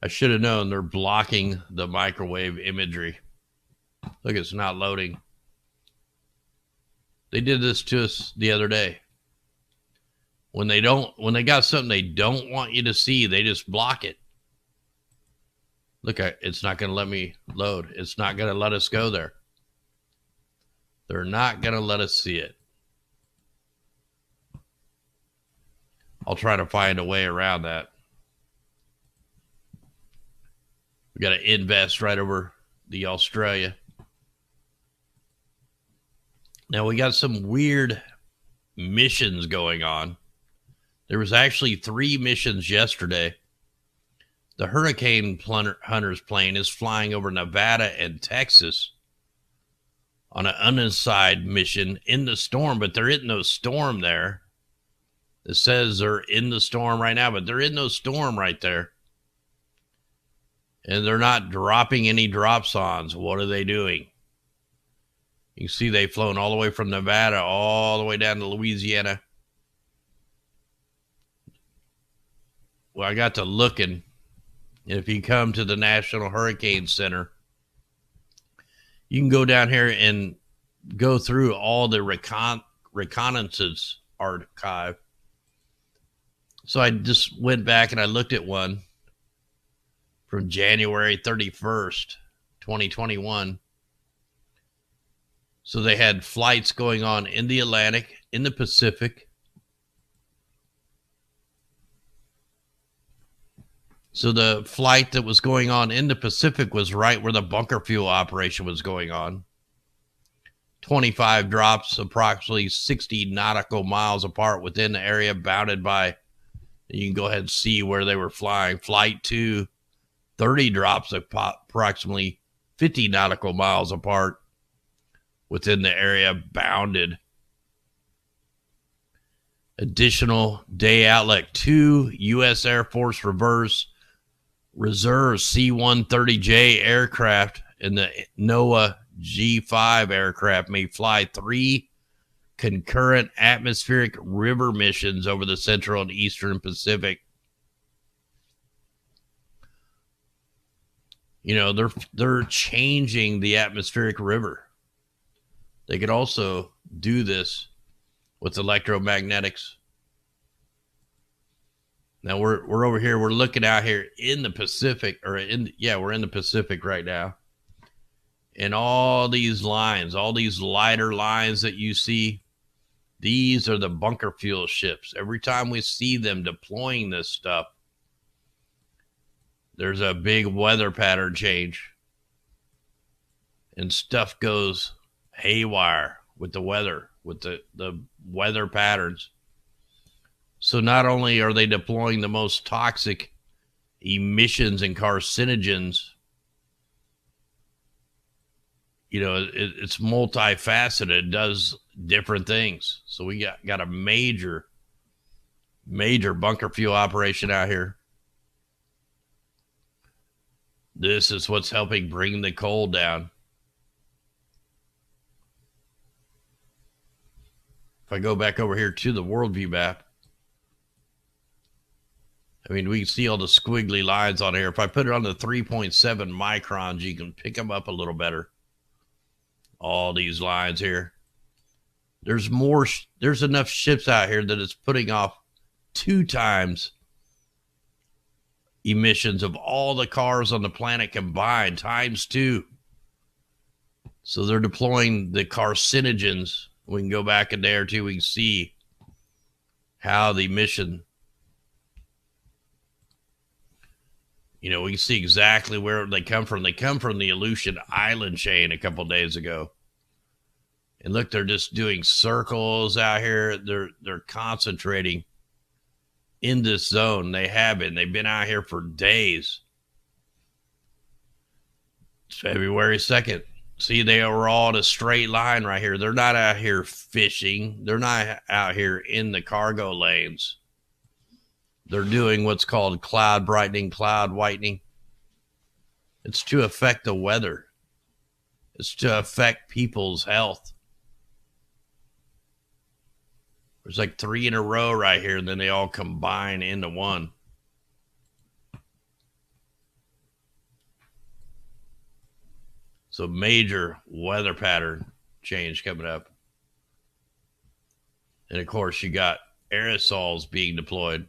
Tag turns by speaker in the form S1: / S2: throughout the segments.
S1: I should have known they're blocking the microwave imagery. Look, it's not loading. They did this to us the other day. When they got something they don't want you to see, they just block it. Look, it's not going to let me load. It's not going to let us go there. They're not going to let us see it. I'll try to find a way around that. We got to invest right over the Australia. Now we got some weird missions going on. There was actually 3 missions yesterday. The Hurricane Hunter's plane is flying over Nevada and Texas on an unassigned mission in the storm, but there isn't no storm there. It says they're in the storm right now, but there is no storm right there. And they're not dropping any drop-ons. What are they doing? You can see they've flown all the way from Nevada all the way down to Louisiana. Well, I got to looking. If you come to the National Hurricane Center, you can go down here and go through all the reconnaissance archive. So I just went back and I looked at one from January 31st, 2021. So they had flights going on in the Atlantic, in the Pacific. So the flight that was going on in the Pacific was right where the bunker fuel operation was going on. 25 drops, approximately 60 nautical miles apart within the area bounded by, you can go ahead and see where they were flying. Flight 2, 30 drops, approximately 50 nautical miles apart within the area bounded. Additional day outlet, 2 U.S. Air Force Reserve C-130J aircraft and the NOAA G-5 aircraft may fly 3 concurrent atmospheric river missions over the central and eastern Pacific. You know, they're changing the atmospheric river. They could also do this with electromagnetics. Now we're over here. We're looking out here in the Pacific, we're in the Pacific right now. And all these lines, all these lighter lines that you see, these are the bunker fuel ships. Every time we see them deploying this stuff, there's a big weather pattern change. And stuff goes haywire with the weather, with the weather patterns. So not only are they deploying the most toxic emissions and carcinogens, you know, it's multifaceted. It does different things. So we got a major bunker fuel operation out here. This is what's helping bring the cold down. If I go back over here to the worldview map, I mean, we can see all the squiggly lines on here. If I put it on the 3.7 microns, you can pick them up a little better. All these lines here. There's enough ships out here that it's putting off 2 times emissions of all the cars on the planet combined, times 2. So they're deploying the carcinogens. We can go back a day or two. We can see how the emission, you know, we can see exactly where they come from. They come from the Aleutian Island chain a couple days ago. And look, they're just doing circles out here. They're concentrating in this zone. They have been. They've been out here for days. It's February 2nd. See, they are all in a straight line right here. They're not out here fishing. They're not out here in the cargo lanes. They're doing what's called cloud brightening, cloud whitening. It's to affect the weather. It's to affect people's health. There's like 3 in a row right here, and then they all combine into one. So major weather pattern change coming up. And of course, you got aerosols being deployed.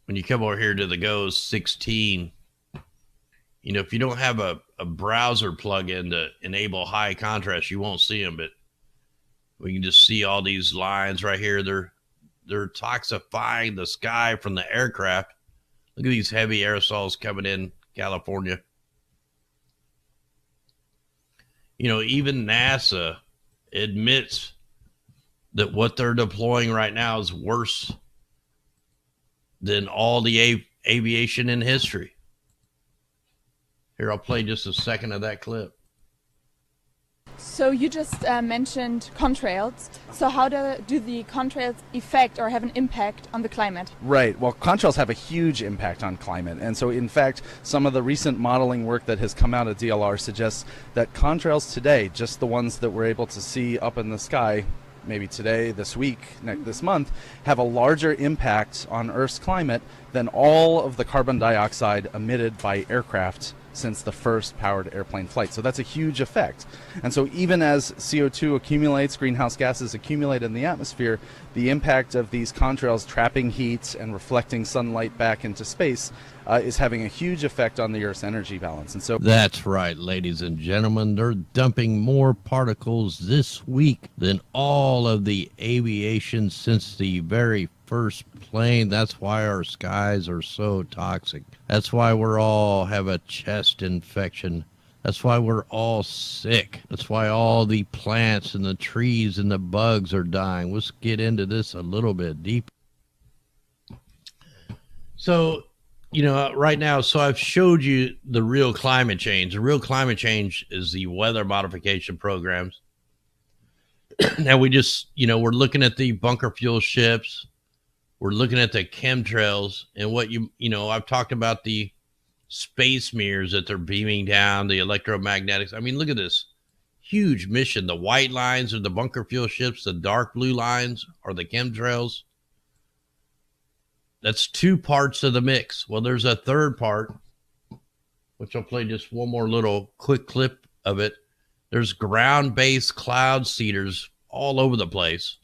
S1: When you come over here to the GOES 16, you know, if you don't have a browser plug-in to enable high contrast, you won't see them, but we can just see all these lines right here. They're toxifying the sky from the aircraft. Look at these heavy aerosols coming in California. You know, even NASA admits that what they're deploying right now is worse than all the aviation in history. Here, I'll play just a second of that clip.
S2: So you just mentioned contrails. So how do the contrails affect or have an impact on the climate?
S3: Right. Well, contrails have a huge impact on climate. And so, in fact, some of the recent modeling work that has come out of DLR suggests that contrails today, just the ones that we're able to see up in the sky, maybe today, this week, this month, have a larger impact on Earth's climate than all of the carbon dioxide emitted by aircraft since the first powered airplane flight. So that's a huge effect. And so even as CO2 accumulates, greenhouse gases accumulate in the atmosphere, the impact of these contrails trapping heat and reflecting sunlight back into space is having a huge effect on the Earth's energy balance. And so
S1: that's right, ladies and gentlemen, they're dumping more particles this week than all of the aviation since the very first plane. That's why our skies are so toxic. That's why we're all have a chest infection. That's why we're all sick. That's why all the plants and the trees and the bugs are dying. Let's get into this a little bit deeper. So, you know, right now, so I've showed you the real climate change. The real climate change is the weather modification programs. Now we just, you know, we're looking at the bunker fuel ships. We're looking at the chemtrails and what you know, I've talked about the space mirrors that they're beaming down, the electromagnetics. I mean, look at this huge mission. The white lines are the bunker fuel ships. The dark blue lines are the chemtrails. That's two parts of the mix. Well, there's a third part, which I'll play just one more little quick clip of it. There's ground-based cloud seeders all over the place.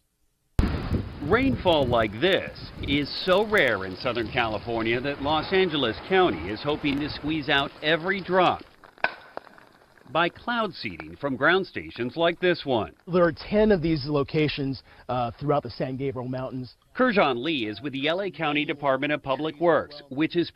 S4: Rainfall like this is so rare in Southern California that Los Angeles County is hoping to squeeze out every drop by cloud seeding from ground stations like this one.
S5: There are 10 of these locations throughout the San Gabriel Mountains.
S4: Kurjan Lee is with the LA County Department of Public Works, which is